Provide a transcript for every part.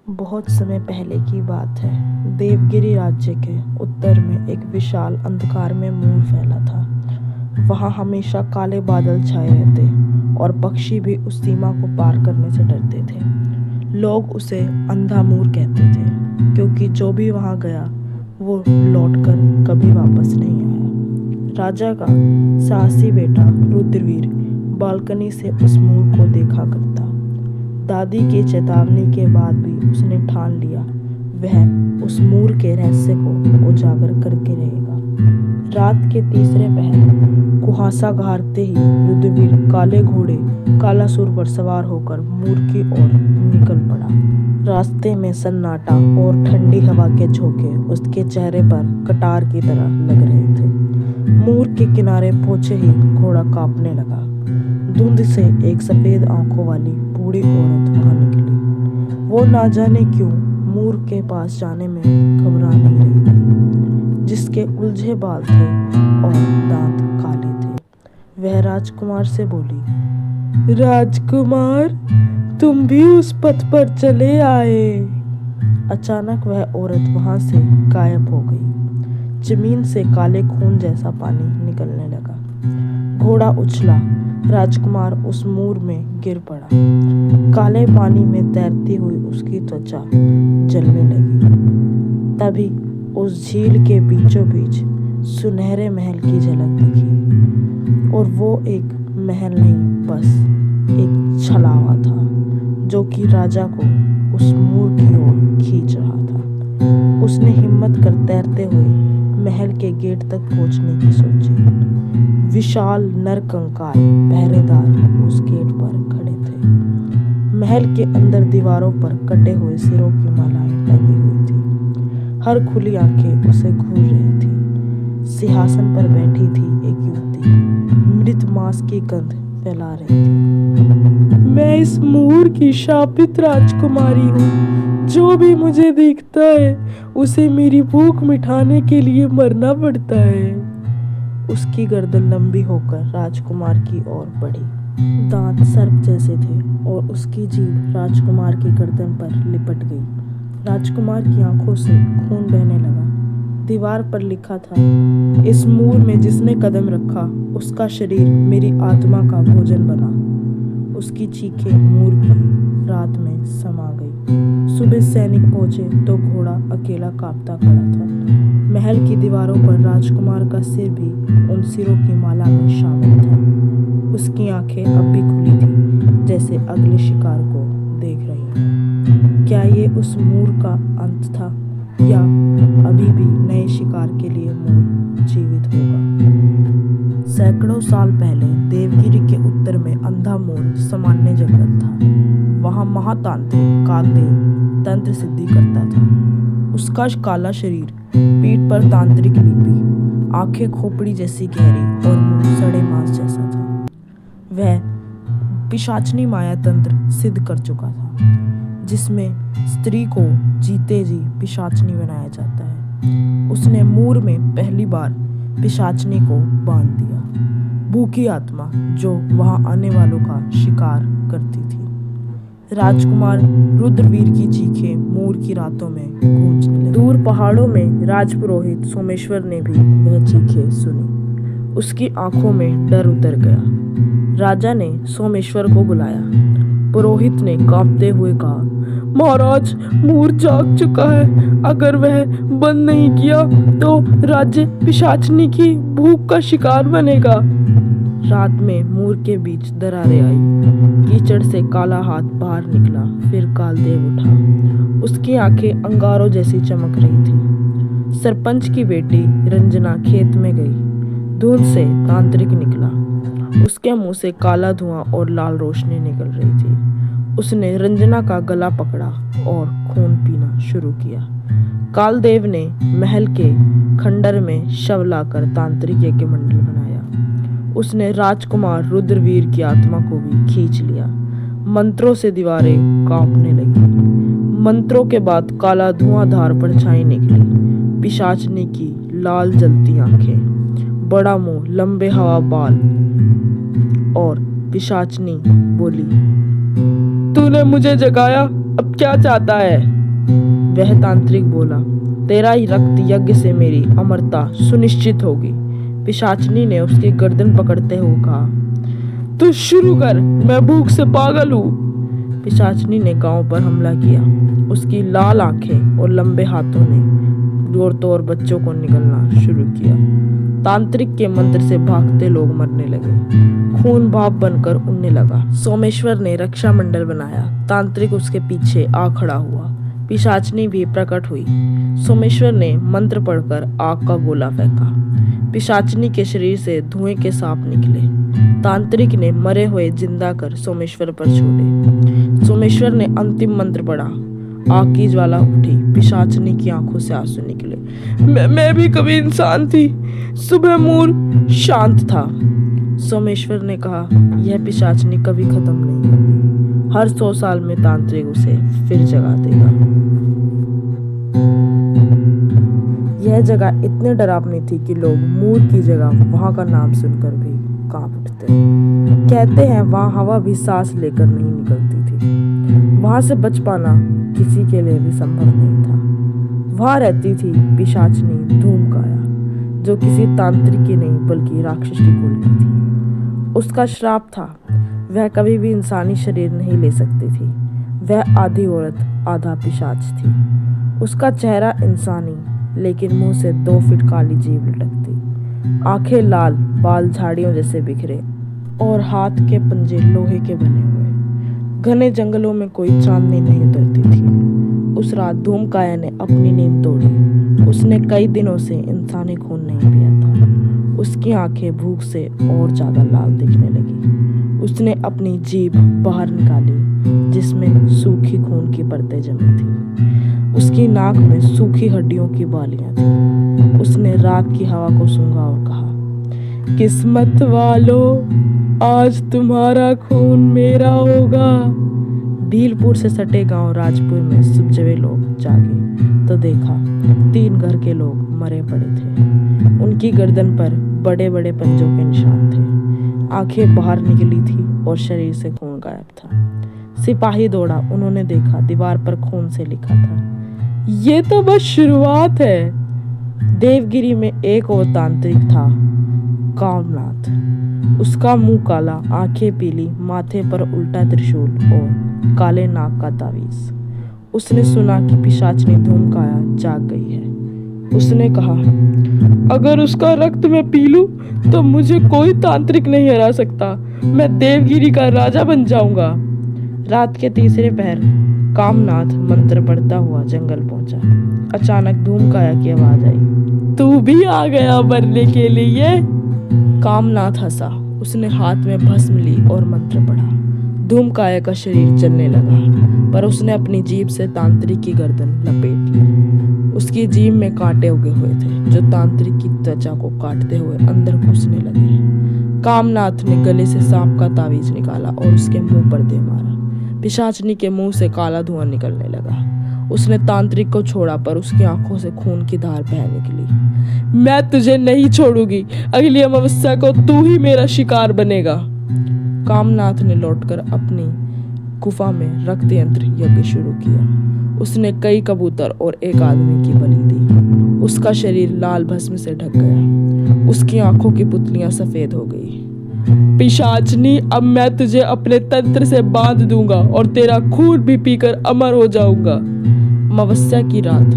बहुत समय पहले की बात है। देवगिरी राज्य के उत्तर में एक विशाल अंधकार में मूर फैला था। वहाँ हमेशा काले बादल छाए रहते और पक्षी भी उस सीमा को पार करने से डरते थे। लोग उसे अंधा मूर कहते थे क्योंकि जो भी वहाँ गया वो लौटकर कभी वापस नहीं आया। राजा का साहसी बेटा रुद्रवीर बालकनी से उस मूर को देखा करता। दादी की चेतावनी के बाद भी उसने ठान लिया वह उस मूर के रहस्य को उजागर करके रहेगा। रात के तीसरे पहर कुहासा घारते ही रुद्रवीर काले घोड़े कालासुर पर सवार होकर मूर की ओर निकल पड़ा। रास्ते में सन्नाटा और ठंडी हवा के झोंके उसके चेहरे पर कटार की तरह लग रहे थे। मूर के किनारे पहुंचे ही घोड़ा कांपने लगा। धुंध से एक सफेद आंखों वाली बूढ़ी औरत वहां निकली। वो ना जाने क्यों मूर के पास जाने में घबरा नहीं रही थी, जिसके उलझे बाल थे और दांत काले थे। वह राजकुमार से बोली, राजकुमार, तुम भी उस पथ पर चले आए। अचानक वह औरत वहां से गायब हो गई। जमीन से काले खून जैसा पानी निकलने लगा। घोड़ा उछला। राजकुमार उस मूर में गिर पड़ा। काले पानी में तैरती हुई उसकी त्वचा जलने लगी। तभी उस झील के बीचों बीच सुनहरे महल की झलक दिखी और वो एक महल नहीं बस एक छलावा था जो कि राजा को उस मूर की ओर खींच रहा था। उसने हिम्मत कर तैरते हुए महल के गेट तक पहुंचने की सोची। विशाल नरकंकाल पहरेदार उस गेट पर खड़े थे। महल के अंदर दीवारों पर कटे हुए सिरों की मालाएं लगी हुई थी। हर खुली आंखें उसे घूर रही थी। सिंहासन पर बैठी थी एक युवती मृत मांस की गंध फैला रही थी। मैं इस मूर की शापित राजकुमारी हूँ। जो भी मुझे दिखता है उसे मेरी भूख मिटाने के लिए मरना पड़ता है। उसकी गर्दन लंबी होकर राजकुमार की ओर बढ़ी। दांत सर्प जैसे थे और उसकी जीभ राजकुमार की गर्दन पर लिपट गई। राजकुमार की आंखों से खून बहने लगा। दीवार पर लिखा था, इस मूर में जिसने कदम रखा उसका शरीर मेरी आत्मा का भोजन बना। उसकी चीखें मूर की रात में समा गई। सुबह सैनिक पहुंचे तो घोड़ा अकेला कांपता खड़ा था। महल की दीवारों पर राजकुमार का सिर भी उन सिरों की माला में शामिल था। उसकी आंखें अब भी खुली थी, जैसे अगले शिकार को देख रही हैं। क्या ये उस मूर का अंत था या अभी भी नए शिकार के लिए मूर जीवित होगा? सैकड़ों साल पहले देवगिरी के उत्तर में अंधा मूर सामान्य जंगल था। वहाँ महातांत्रिक कालदेव तंत्र सिद्धि करता था। उसका काला शरीर, पीठ पर तांत्रिक लिपि, आंखें खोपड़ी जैसी गहरी और मुंह सड़े मांस जैसा था। वह पिशाचनी माया तंत्र सिद्ध कर चुका था, जिसमें स्त्री को जीते जी पिशाचनी बनाया जाता है। उसने मूर में पहली बार पिशाचनी को बांध दिया, भूखी आत्मा जो वहां आने वालों का शिकार करती थी। राजकुमार रुद्रवीर की चीखें मूर की रातों में गूंजने लगी। दूर पहाड़ों में राजपुरोहित सोमेश्वर ने भी वह चीखें सुनी। उसकी आंखों में डर उतर गया। राजा ने सोमेश्वर को बुलाया। पुरोहित ने कांपते हुए कहा, महाराज, मूर जाग चुका है। अगर वह बंद नहीं किया तो राज्य पिशाचनी की भूख का शिकार बनेगा। रात में मूर के बीच दरारें आई। कीचड़ से काला हाथ बाहर निकला। फिर कालदेव उठा। उसकी आंखें अंगारों जैसी चमक रही थी। सरपंच की बेटी रंजना खेत में गई। धुंध से तांत्रिक निकला। उसके मुंह से काला धुआं और लाल रोशनी निकल रही थी। उसने रंजना का गला पकड़ा और खून पीना शुरू किया। कालदेव ने महल के खंडर में शव लाकर तांत्रिक यज्ञ मंडल बनाया। उसने राजकुमार रुद्रवीर की आत्मा को भी खींच लिया। मंत्रों से दीवारें कांपने लगी। मंत्रों के बाद काला धुआं धार पर छाई निकली। पिशाचनी की लाल जलती आंखें, बड़ा मुंह, लंबे हवा बाल और पिशाचनी बोली, तूने मुझे जगाया, अब अब क्या चाहता है? वह तांत्रिक बोला, तेरा ही रक्त यज्ञ से मेरी अमरता सुनिश्चित होगी। पिशाचनी ने उसकी गर्दन पकड़ते हुए कहा, तू शुरू कर, मैं भूख से पागल हूँ। पिशाचनी ने गांव पर हमला किया। उसकी लाल आंखें और लंबे हाथों ने औरतों और बच्चों को निगलना शुरू किया। तांत्रिक के मंत्र से भागते लोग मरने लगे। खून भाप बनकर उड़ने लगा। सोमेश्वर ने रक्षा मंडल बनाया। तांत्रिक उसके पीछे आ खड़ा हुआ। पिशाचनी भी प्रकट हुई। सोमेश्वर ने मंत्र पढ़कर आग का गोला फेंका। पिशाचनी के शरीर से धुएं के सांप निकले। तांत्रिक ने मरे हुए जिंदा कर सोमेश्वर पर छोड़े। सोमेश्वर ने अंतिम मंत्र पढ़ा। आग की ज्वाला उठी। पिशाचनी की आंखों से आंसू निकले। मैं भी कभी इंसान थी। सुबह मूर शांत था। सोमेश्वर ने कहा, यह पिशाचनी कभी खत्म नहीं होगी। हर 100 साल में तांत्रिक उसे फिर जगा देगा। यह जगह इतने डरावनी थी कि लोग मूर की जगह वहां का नाम सुनकर भी कांप उठते। कहते हैं वहां हवा भी सांस लेकर नहीं निकलती थी। वहां से बच पाना किसी के लिए भी संभव नहीं था। वहां रहती थी पिशाचनी धूमकाया, जो किसी तांत्रिक की नहीं बल्कि राक्षसी कुल की थी। उसका श्राप था, वह कभी भी इंसानी शरीर नहीं ले सकती थी। वह आधी औरत आधा पिशाच थी। उसका चेहरा इंसानी, लेकिन मुंह से 2 फीट काली जीभ लटकती। आंखें लाल, बाल झाड़ियों जैसे बिखरे और हाथ के पंजे लोहे के बने हुए। घने जंगलों में कोई चांदनी नहीं उतरती थी। उस रात धूमकाया ने अपनी नींद तोड़ी। उसने कई दिनों से इंसानी खून नहीं पिया था। उसकी आंखें भूख से और ज्यादा लाल दिखने लगी। उसने अपनी जीभ बाहर निकाली, जिसमें सूखी खून की परतें जमी थी। उसकी नाक में सूखी हड्डियों की बालियां थी। उसने रात की हवा को सूंघा और कहा, किस्मत वालों, आज तुम्हारा खून मेरा होगा। भीलपुर से सटे गांव राजपुर में सुबह लोग जागे तो देखा 3 घर के लोग मरे पड़े थे। उनकी गर्दन पर बड़े बड़े पंजों के निशान थे। आंखें बाहर निकली थी और शरीर से खून गायब था। सिपाही दौड़ा। उन्होंने देखा दीवार पर खून से लिखा था, ये तो बस शुरुआत है। देवगिरी में एक और तांत्रिक था, कामनाथ। उसका मुंह काला, आंखें पीली, माथे पर उल्टा त्रिशूल और काले नाग का तावीज। उसने सुना कि पिशाचनी धूमकाया जाग गई है। उसने कहा, अगर उसका रक्त मैं पी लूं तो मुझे कोई तांत्रिक नहीं हरा सकता। मैं देवगिरी का राजा बन जाऊंगा। रात के तीसरे पहर कामनाथ मंत्र पढ़ता हुआ जंगल पहुंचा। अचानक धूमकाया की आवाज आई, तू भी आ गया मरने के लिए? कामनाथ हंसा। उसने हाथ में भस्म ली और मंत्र पढ़ा। धूमकाया का शरीर चलने लगा, पर उसने अपनी जीभ से तांत्रिक की गर्दन लपेट ली। उसकी जीभ में कांटे उगे हुए थे, जो तांत्रिक की त्वचा को काटते हुए अंदर घुसने लगे। कामनाथ ने गले से सांप का तावीज निकाला और उसके मुंह पर दे मारा। पिशाचनी के मुंह से काला धुआं निकलने लगा। उसने तांत्रिक को छोड़ा, पर उसकी आंखों से खून की धार बह निकली। मैं तुझे नहीं छोड़ूंगी। अगली अमावस्या को तू ही मेरा शिकार बनेगा। कामनाथ ने लौटकर अपनी गुफा में रक्त यंत्र यज्ञ शुरू किया। उसने कई कबूतर और एक आदमी की बलि दी। उसका शरीर लाल भस्म से ढक गया। उसकी आंखों की पुतलियां सफेद हो गई। पिशाचनी, अब मैं तुझे अपने तंत्र से बांध दूंगा और तेरा खून भी पीकर अमर हो जाऊंगा। अमावस्या की रात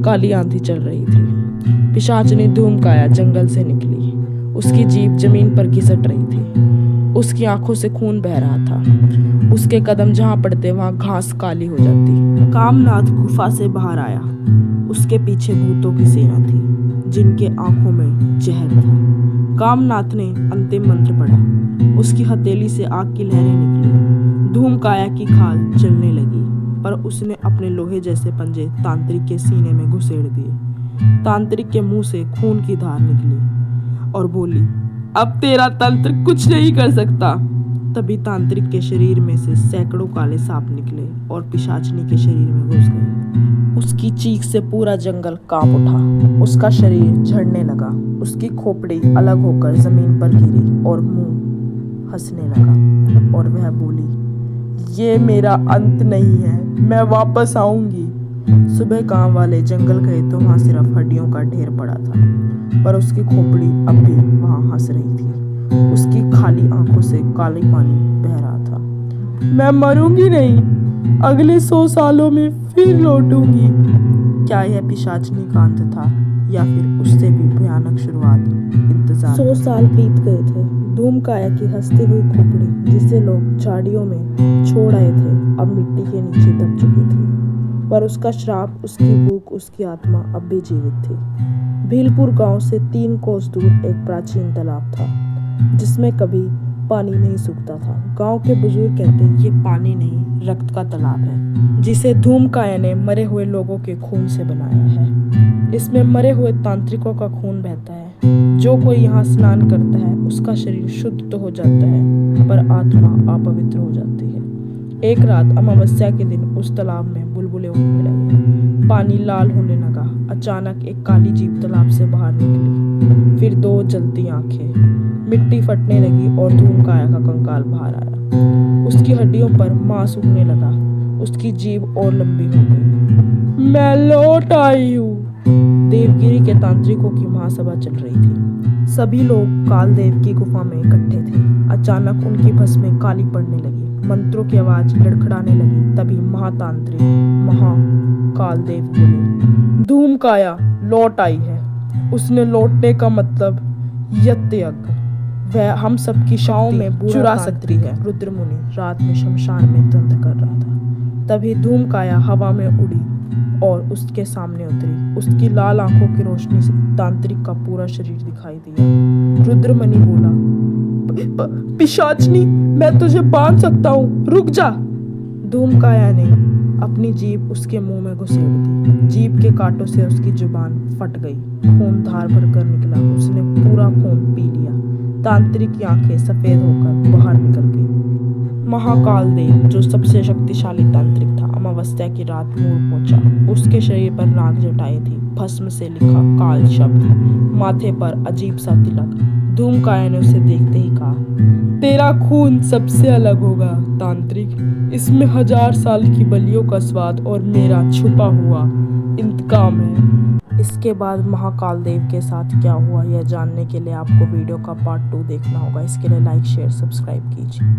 काली आंधी चल रही थी। पिशाचनी धूमकाया जंगल से निकली। उसकी जीभ जमीन पर घिसट रही थी। उसकी आंखों से खून बह रहा था। उसके कदम जहां पड़ते वहां घास काली हो जाती। कामनाथ गुफा से बाहर आया। उसके पीछे भूतों की सेना थी, जिनके आंखों में जहर था। कामनाथ ने अंतिम मंत्र पढ़ा। उसकी हथेली से आग की लहरें निकली। धूमकाया की खाल जलने लगी, पर उसने अपने लोहे जैसे पंजे तांत्रिक के सीने में घुसेड़ दिए। तांत्रिक के मुंह से खून की धार निकली और बोली, अब तेरा तंत्र कुछ नहीं कर सकता। तभी तांत्रिक के शरीर में से सैकड़ों काले सांप निकले और पिशाचनी के शरीर में घुस गए। उसकी चीख से पूरा जंगल कांप उठा। उसका शरीर झड़ने लगा। उसकी खोपड़ी अलग होकर जमीन पर गिरी और मुंह हंसने लगा और वह बोली, ये मेरा अंत नहीं है, मैं वापस आऊंगी। सुबह गांव वाले जंगल गए तो वहां सिर्फ हड्डियों का ढेर पड़ा था, पर उसकी खोपड़ी अब भी वहां हंस रही थी। उसकी खाली आंखों से काली पानी बह रहा था। मैं मरूंगी नहीं, अगले 100 सालों में फिर लौटूंगी। क्या यह पिशाचनी का अंत था या फिर उससे भी भयानक शुरुआत इंतजार? 100 साल बीत गए थे। धूमकाया की हंसती हुई खोपड़ी, जिसे लोग झाड़ियों में छोड़ आए थे, अब मिट्टी के नीचे दब चुकी थी। पर उसका श्राप, उसकी भूख, उसकी आत्मा अब भी जीवित थी। भीलपुर गांव से 3 कोस दूर एक प्राचीन तालाब था, जिसमें कभी पानी नहीं सूखता था। गांव के बुजुर्ग कहते, ये पानी नहीं, रक्त का तालाब है, जिसे धूमकाया ने मरे हुए लोगों के खून से बनाया है। इसमें मरे हुए तांत्रिकों का खून बहता है। जो कोई यहाँ स्नान करता है, उसका शरीर शुद्ध तो हो जाता है, पर आत्मा अपवित्र हो जाती है। एक रात अमावस्या के दिन उस तालाब में बुलबुले उठने लगे। पानी लाल होने लगा। अचानक एक काली जीभ तालाब से बाहर निकली, फिर 2 जलती आंखें। मिट्टी फटने लगी और धूमकाया का कंकाल बाहर आया। उसकी हड्डियों पर मांस उगने लगा, उसकी जीभ और लंबी हो गई। मैं लौट आई हूँ। देवगिरी के तांत्रिकों की महासभा चल रही थी। सभी लोग कालदेव की गुफा में इकट्ठे थे। अचानक उनकी भस्में काली पड़ने लगी, मंत्रों की आवाज लड़खड़ाने लगी। तभी महातांत्रिक महाकालदेव बोले, धूमकाया लौट आई है। उसने लौटने का मतलब यज्ञ, वह हम सबकी शाओं में चुरा सकती है। रुद्रमुनि रात में शमशान में तंत्र कर रहा था। तभी धूमकाया हवा में उड़ी और उसके सामने उतरी। उसकी लाल आंखों की रोशनी से तांत्रिक का पूरा शरीर दिखाई दिया। रुद्रमुनि बोला, पिशाचनी, मैं तुझे बांध सकता हूँ, रुक जा। धूमकाया ने अपनी जीभ उसके मुंह में घुसेड़ दी। जीभ के कांटों से उसकी जुबान फट गई, खून धार भरकर निकला। उसने पूरा खून पी लिया। तांत्रिक की आंखें सफेद होकर बाहर निकल गई। महाकालदेव, जो सबसे शक्तिशाली तांत्रिक था, अमावस्या की रात मूर्ख पहुंचा। उसके शरीर पर नाग जटाएं थी, भस्म से लिखा काल शब्द, माथे पर अजीब सा तिलक। धूमकाया ने उसे देखते ही कहा, तेरा खून सबसे अलग होगा तांत्रिक, इसमें 1000 साल की बलियों का स्वाद और मेरा छुपा हुआ इंतकाम है। इसके बाद महाकालदेव के साथ क्या हुआ, यह जानने के लिए आपको वीडियो का पार्ट 2 देखना होगा। इसके लिए लाइक, शेयर, सब्सक्राइब कीजिए।